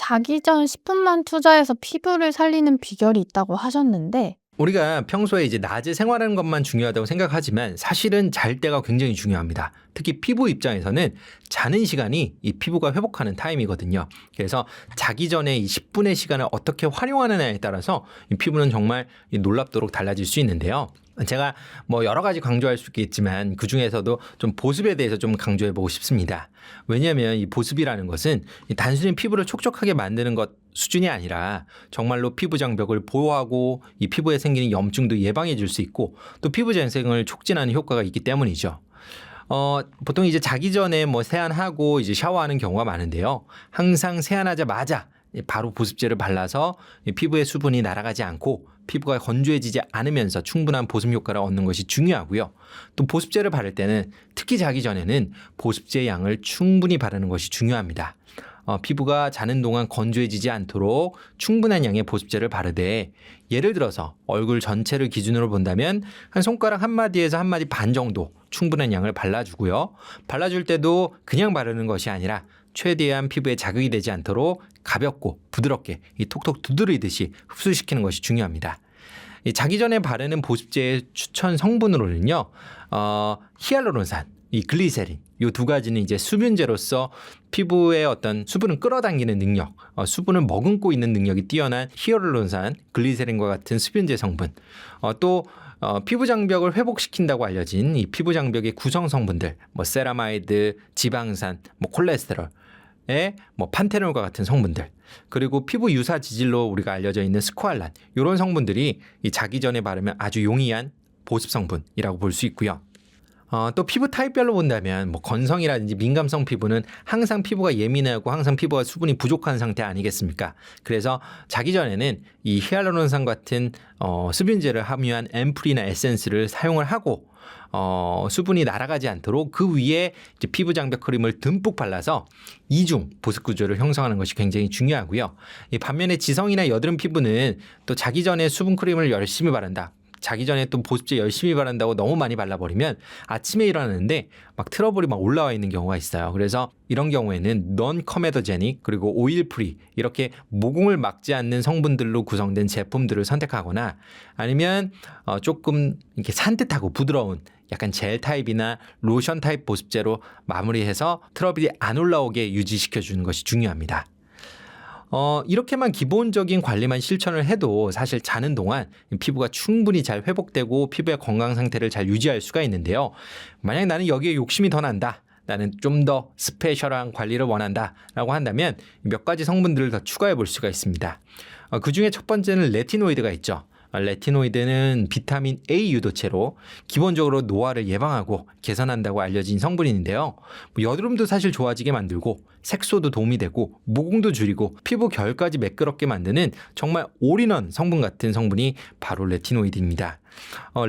자기 전 10분만 투자해서 피부를 살리는 비결이 있다고 하셨는데 우리가 평소에 이제 낮에 생활하는 것만 중요하다고 생각하지만 사실은 잘 때가 굉장히 중요합니다. 특히 피부 입장에서는 자는 시간이 이 피부가 회복하는 타임이거든요. 그래서 자기 전에 이 10분의 시간을 어떻게 활용하느냐에 따라서 이 피부는 정말 놀랍도록 달라질 수 있는데요. 제가 뭐 여러 가지 강조할 수 있겠지만 그 중에서도 좀 보습에 대해서 좀 강조해 보고 싶습니다. 왜냐하면 이 보습이라는 것은 단순히 피부를 촉촉하게 만드는 것 수준이 아니라 정말로 피부 장벽을 보호하고 이 피부에 생기는 염증도 예방해 줄 수 있고 또 피부 재생을 촉진하는 효과가 있기 때문이죠. 보통 이제 자기 전에 뭐 세안하고 이제 샤워하는 경우가 많은데요. 항상 세안하자마자 바로 보습제를 발라서 피부의 수분이 날아가지 않고 피부가 건조해지지 않으면서 충분한 보습 효과를 얻는 것이 중요하고요. 또 보습제를 바를 때는 특히 자기 전에는 보습제 양을 충분히 바르는 것이 중요합니다. 피부가 자는 동안 건조해지지 않도록 충분한 양의 보습제를 바르되 예를 들어서 얼굴 전체를 기준으로 본다면 한 손가락 한 마디에서 한 마디 반 정도 충분한 양을 발라주고요. 발라줄 때도 그냥 바르는 것이 아니라 최대한 피부에 자극이 되지 않도록 가볍고 부드럽게 이 톡톡 두드리듯이 흡수시키는 것이 중요합니다. 자기 전에 바르는 보습제의 추천 성분으로는요, 히알루론산, 이 글리세린, 이 두 가지는 이제 수분제로서 피부의 어떤 수분을 끌어당기는 능력, 수분을 머금고 있는 능력이 뛰어난 히알루론산, 글리세린과 같은 수분제 성분, 또 피부 장벽을 회복시킨다고 알려진 이 피부 장벽의 구성 성분들, 뭐 세라마이드, 지방산, 뭐 콜레스테롤, 뭐 판테놀과 같은 성분들, 그리고 피부 유사 지질로 우리가 알려져 있는 스쿠알란, 이런 성분들이 이 자기 전에 바르면 아주 용이한 보습 성분이라고 볼 수 있고요. 또 피부 타입별로 본다면 뭐 건성이라든지 민감성 피부는 항상 피부가 예민하고 항상 피부가 수분이 부족한 상태 아니겠습니까? 그래서 자기 전에는 이 히알루론산 같은 수분제를 함유한 앰플이나 에센스를 사용을 하고 수분이 날아가지 않도록 그 위에 이제 피부 장벽 크림을 듬뿍 발라서 이중 보습 구조를 형성하는 것이 굉장히 중요하고요. 이 반면에 지성이나 여드름 피부는 또 자기 전에 수분 크림을 열심히 바른다. 자기 전에 또 보습제 열심히 바른다고 너무 많이 발라버리면 아침에 일어나는데 막 트러블이 막 올라와 있는 경우가 있어요. 그래서 이런 경우에는 non comedogenic 그리고 오일 프리 이렇게 모공을 막지 않는 성분들로 구성된 제품들을 선택하거나 아니면 조금 이렇게 산뜻하고 부드러운 약간 젤 타입이나 로션 타입 보습제로 마무리해서 트러블이 안 올라오게 유지시켜 주는 것이 중요합니다. 이렇게만 기본적인 관리만 실천을 해도 사실 자는 동안 피부가 충분히 잘 회복되고 피부의 건강 상태를 잘 유지할 수가 있는데요. 만약 나는 여기에 욕심이 더 난다. 나는 좀 더 스페셜한 관리를 원한다 라고 한다면 몇 가지 성분들을 더 추가해 볼 수가 있습니다. 그중에 첫 번째는 레티노이드가 있죠. 레티노이드는 비타민 A 유도체로 기본적으로 노화를 예방하고 개선한다고 알려진 성분인데요. 여드름도 사실 좋아지게 만들고 색소도 도움이 되고 모공도 줄이고 피부 결까지 매끄럽게 만드는 정말 올인원 성분 같은 성분이 바로 레티노이드입니다.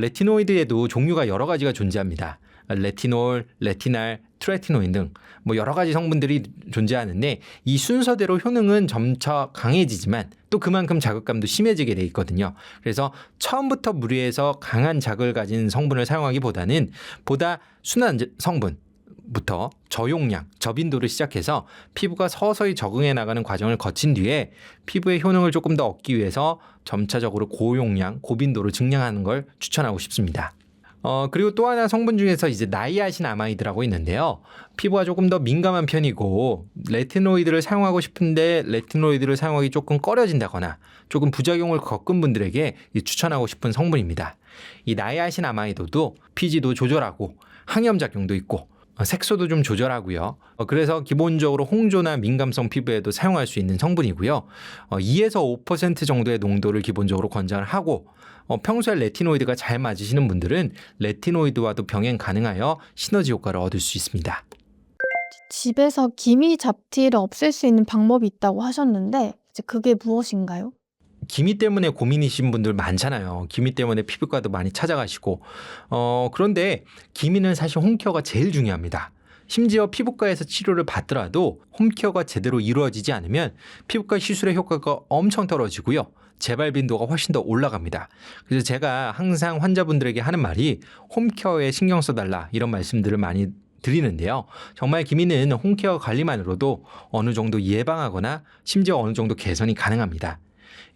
레티노이드에도 종류가 여러 가지가 존재합니다. 레티놀, 레티날, 트레티노인 등 뭐 여러 가지 성분들이 존재하는데 이 순서대로 효능은 점차 강해지지만 또 그만큼 자극감도 심해지게 돼 있거든요. 그래서 처음부터 무리해서 강한 자극을 가진 성분을 사용하기보다는 보다 순한 성분부터 저용량, 저빈도를 시작해서 피부가 서서히 적응해 나가는 과정을 거친 뒤에 피부의 효능을 조금 더 얻기 위해서 점차적으로 고용량, 고빈도로 증량하는 걸 추천하고 싶습니다. 그리고 또 하나 성분 중에서 이제 나이아신 아마이드라고 있는데요. 피부가 조금 더 민감한 편이고 레티노이드를 사용하고 싶은데 레티노이드를 사용하기 조금 꺼려진다거나 조금 부작용을 겪은 분들에게 추천하고 싶은 성분입니다. 이 나이아신 아마이드도 피지도 조절하고 항염작용도 있고 색소도 좀 조절하고요. 그래서 기본적으로 홍조나 민감성 피부에도 사용할 수 있는 성분이고요. 2에서 5% 정도의 농도를 기본적으로 권장을 하고 평소에 레티노이드가 잘 맞으시는 분들은 레티노이드와도 병행 가능하여 시너지 효과를 얻을 수 있습니다. 집에서 기미 잡티를 없앨 수 있는 방법이 있다고 하셨는데 이제 그게 무엇인가요? 기미 때문에 고민이신 분들 많잖아요. 기미 때문에 피부과도 많이 찾아가시고 그런데 기미는 사실 홈케어가 제일 중요합니다. 심지어 피부과에서 치료를 받더라도 홈케어가 제대로 이루어지지 않으면 피부과 시술의 효과가 엄청 떨어지고요. 재발 빈도가 훨씬 더 올라갑니다. 그래서 제가 항상 환자분들에게 하는 말이 홈케어에 신경 써달라 이런 말씀들을 많이 드리는데요. 정말 기미는 홈케어 관리만으로도 어느 정도 예방하거나 심지어 어느 정도 개선이 가능합니다.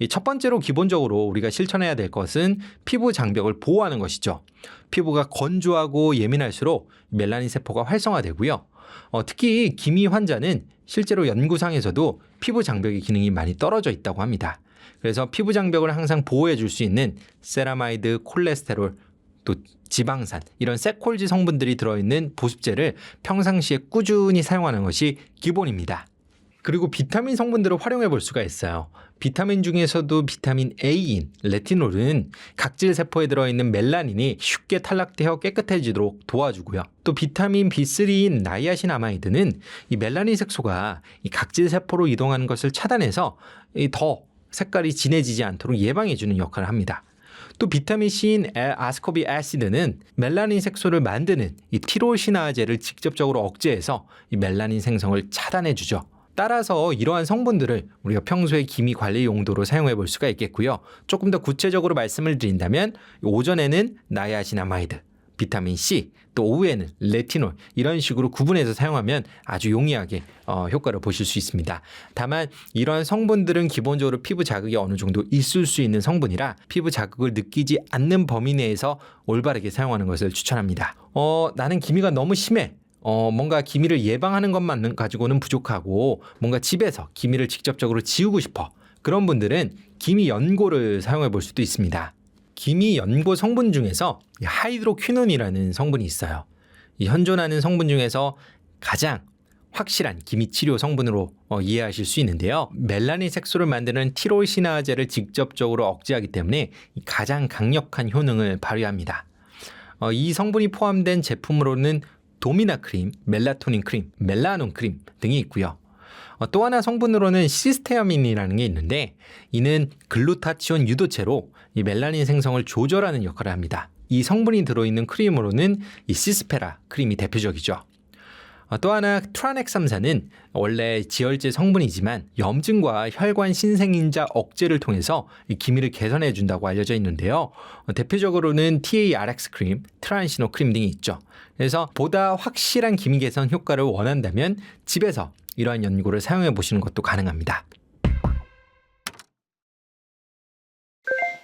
첫 번째로 기본적으로 우리가 실천해야 될 것은 피부 장벽을 보호하는 것이죠. 피부가 건조하고 예민할수록 멜라닌 세포가 활성화되고요. 특히 기미 환자는 실제로 연구상에서도 피부 장벽의 기능이 많이 떨어져 있다고 합니다. 그래서 피부 장벽을 항상 보호해 줄 수 있는 세라마이드, 콜레스테롤, 또 지방산 이런 세콜지 성분들이 들어있는 보습제를 평상시에 꾸준히 사용하는 것이 기본입니다. 그리고 비타민 성분들을 활용해 볼 수가 있어요. 비타민 중에서도 비타민 A인 레티놀은 각질 세포에 들어있는 멜라닌이 쉽게 탈락되어 깨끗해지도록 도와주고요. 또 비타민 B3인 나이아신아마이드는 이 멜라닌 색소가 이 각질 세포로 이동하는 것을 차단해서 더 색깔이 진해지지 않도록 예방해주는 역할을 합니다. 또 비타민 C인 아스코빅 애시드는 멜라닌 색소를 만드는 이 티로시나제를 직접적으로 억제해서 이 멜라닌 생성을 차단해주죠. 따라서 이러한 성분들을 우리가 평소에 기미 관리 용도로 사용해 볼 수가 있겠고요. 조금 더 구체적으로 말씀을 드린다면 오전에는 나이아신아마이드, 비타민 C, 또 오후에는 레티놀 이런 식으로 구분해서 사용하면 아주 용이하게 효과를 보실 수 있습니다. 다만 이러한 성분들은 기본적으로 피부 자극이 어느 정도 있을 수 있는 성분이라 피부 자극을 느끼지 않는 범위 내에서 올바르게 사용하는 것을 추천합니다. 나는 기미가 너무 심해. 뭔가 기미를 예방하는 것만 가지고는 부족하고 뭔가 집에서 기미를 직접적으로 지우고 싶어. 그런 분들은 기미 연고를 사용해 볼 수도 있습니다. 기미 연고 성분 중에서 하이드로퀴논이라는 성분이 있어요. 이 현존하는 성분 중에서 가장 확실한 기미 치료 성분으로 이해하실 수 있는데요. 멜라닌 색소를 만드는 티로시나제를 직접적으로 억제하기 때문에 가장 강력한 효능을 발휘합니다. 이 성분이 포함된 제품으로는 도미나 크림, 멜라토닌 크림, 멜라논 크림 등이 있고요. 또 하나 성분으로는 시스테아민이라는 게 있는데 이는 글루타치온 유도체로 이 멜라닌 생성을 조절하는 역할을 합니다. 이 성분이 들어있는 크림으로는 이 시스페라 크림이 대표적이죠. 또 하나 트라넥삼사는 원래 지혈제 성분이지만 염증과 혈관 신생인자 억제를 통해서 이 기미를 개선해 준다고 알려져 있는데요. 대표적으로는 TARX 크림, 트라ን시노 크림 등이 있죠. 그래서 보다 확실한 기미 개선 효과를 원한다면 집에서 이러한 연고를 사용해 보시는 것도 가능합니다.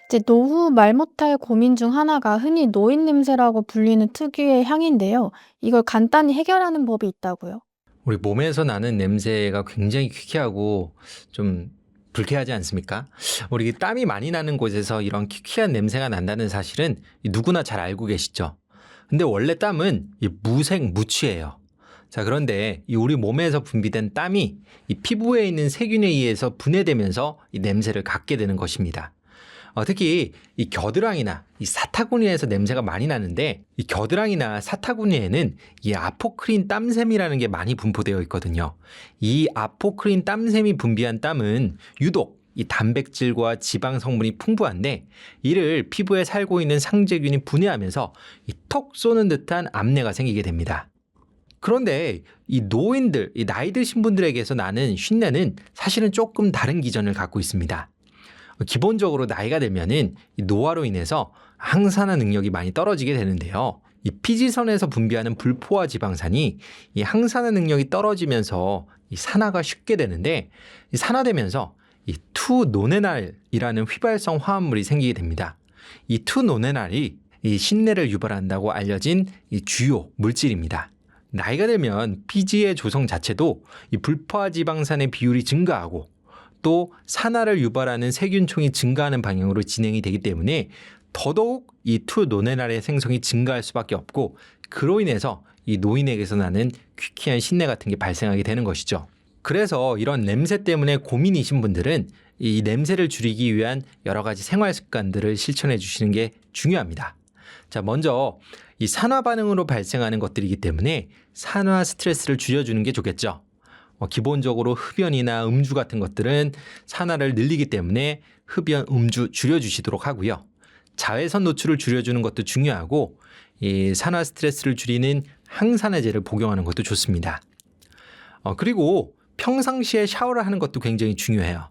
이제 노후 말 못할 고민 중 하나가 흔히 노인 냄새라고 불리는 특유의 향인데요. 이걸 간단히 해결하는 법이 있다고요. 우리 몸에서 나는 냄새가 굉장히 퀴퀴하고 좀 불쾌하지 않습니까? 우리 땀이 많이 나는 곳에서 이런 퀴퀴한 냄새가 난다는 사실은 누구나 잘 알고 계시죠? 근데 원래 땀은 무색 무취예요. 자, 그런데 이 우리 몸에서 분비된 땀이 이 피부에 있는 세균에 의해서 분해되면서 이 냄새를 갖게 되는 것입니다. 특히 이 겨드랑이나 이 사타구니에서 냄새가 많이 나는데 이 겨드랑이나 사타구니에는 이 아포크린 땀샘이라는 게 많이 분포되어 있거든요. 이 아포크린 땀샘이 분비한 땀은 유독 이 단백질과 지방 성분이 풍부한데 이를 피부에 살고 있는 상재균이 분해하면서 이 톡 쏘는 듯한 암내가 생기게 됩니다. 그런데 이 노인들, 이 나이 드신 분들에게서 나는 쉰내는 사실은 조금 다른 기전을 갖고 있습니다. 기본적으로 나이가 되면은 이 노화로 인해서 항산화 능력이 많이 떨어지게 되는데요. 이 피지선에서 분비하는 불포화 지방산이 이 항산화 능력이 떨어지면서 이 산화가 쉽게 되는데 이 산화되면서 이 투노네날이라는 휘발성 화합물이 생기게 됩니다. 이 투노네날이 이 신내를 유발한다고 알려진 이 주요 물질입니다. 나이가 되면 피지의 조성 자체도 이 불포화 지방산의 비율이 증가하고 또 산화를 유발하는 세균총이 증가하는 방향으로 진행이 되기 때문에 더더욱 이 투노네랄의 생성이 증가할 수밖에 없고 그로 인해서 이 노인에게서 나는 퀴퀴한 신내 같은 게 발생하게 되는 것이죠. 그래서 이런 냄새 때문에 고민이신 분들은 이 냄새를 줄이기 위한 여러 가지 생활 습관들을 실천해 주시는 게 중요합니다. 자, 먼저 이 산화 반응으로 발생하는 것들이기 때문에 산화 스트레스를 줄여주는 게 좋겠죠. 기본적으로 흡연이나 음주 같은 것들은 산화를 늘리기 때문에 흡연, 음주 줄여주시도록 하고요. 자외선 노출을 줄여주는 것도 중요하고 이 산화 스트레스를 줄이는 항산화제를 복용하는 것도 좋습니다. 그리고 평상시에 샤워를 하는 것도 굉장히 중요해요.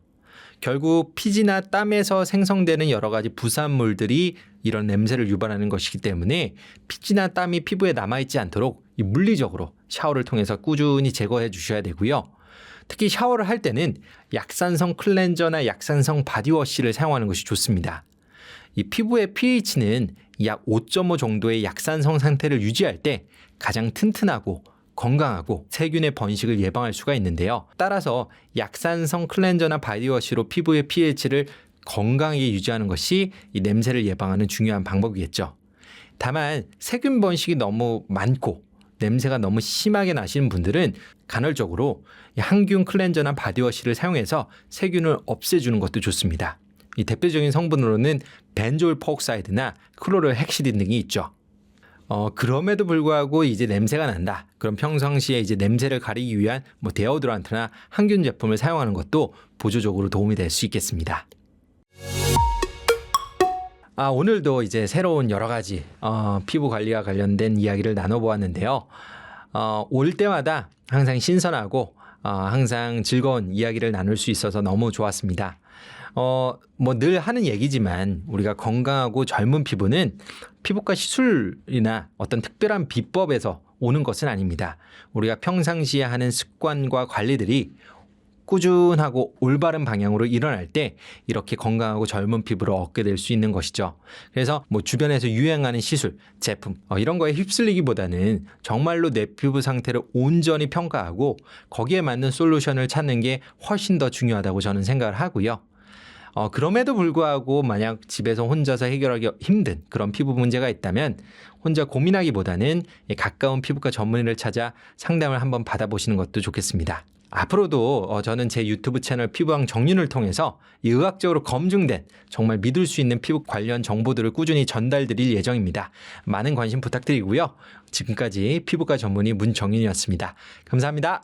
결국 피지나 땀에서 생성되는 여러 가지 부산물들이 이런 냄새를 유발하는 것이기 때문에 피지나 땀이 피부에 남아있지 않도록 이 물리적으로 샤워를 통해서 꾸준히 제거해 주셔야 되고요. 특히 샤워를 할 때는 약산성 클렌저나 약산성 바디워시를 사용하는 것이 좋습니다. 이 피부의 pH는 약 5.5 정도의 약산성 상태를 유지할 때 가장 튼튼하고 건강하고 세균의 번식을 예방할 수가 있는데요. 따라서 약산성 클렌저나 바디워시로 피부의 pH를 건강하게 유지하는 것이 이 냄새를 예방하는 중요한 방법이겠죠. 다만 세균 번식이 너무 많고 냄새가 너무 심하게 나시는 분들은 간헐적으로 항균 클렌저나 바디워시를 사용해서 세균을 없애주는 것도 좋습니다. 이 대표적인 성분으로는 벤조일 페옥사이드나 클로르 헥시딘 등이 있죠. 그럼에도 불구하고 이제 냄새가 난다. 그럼 평상시에 이제 냄새를 가리기 위한 데오드란트나 항균 제품을 사용하는 것도 보조적으로 도움이 될 수 있겠습니다. 오늘도 이제 새로운 여러 가지 피부 관리와 관련된 이야기를 나눠보았는데요. 올 때마다 항상 신선하고 항상 즐거운 이야기를 나눌 수 있어서 너무 좋았습니다. 늘 하는 얘기지만 우리가 건강하고 젊은 피부는 피부과 시술이나 어떤 특별한 비법에서 오는 것은 아닙니다. 우리가 평상시에 하는 습관과 관리들이 꾸준하고 올바른 방향으로 일어날 때 이렇게 건강하고 젊은 피부를 얻게 될 수 있는 것이죠. 그래서 주변에서 유행하는 시술, 제품 이런 거에 휩쓸리기보다는 정말로 내 피부 상태를 온전히 평가하고 거기에 맞는 솔루션을 찾는 게 훨씬 더 중요하다고 저는 생각을 하고요. 그럼에도 불구하고 만약 집에서 혼자서 해결하기 힘든 그런 피부 문제가 있다면 혼자 고민하기보다는 가까운 피부과 전문의를 찾아 상담을 한번 받아보시는 것도 좋겠습니다. 앞으로도 저는 제 유튜브 채널 피부왕 정윤을 통해서 이 의학적으로 검증된 정말 믿을 수 있는 피부 관련 정보들을 꾸준히 전달드릴 예정입니다. 많은 관심 부탁드리고요. 지금까지 피부과 전문의 문정윤이었습니다. 감사합니다.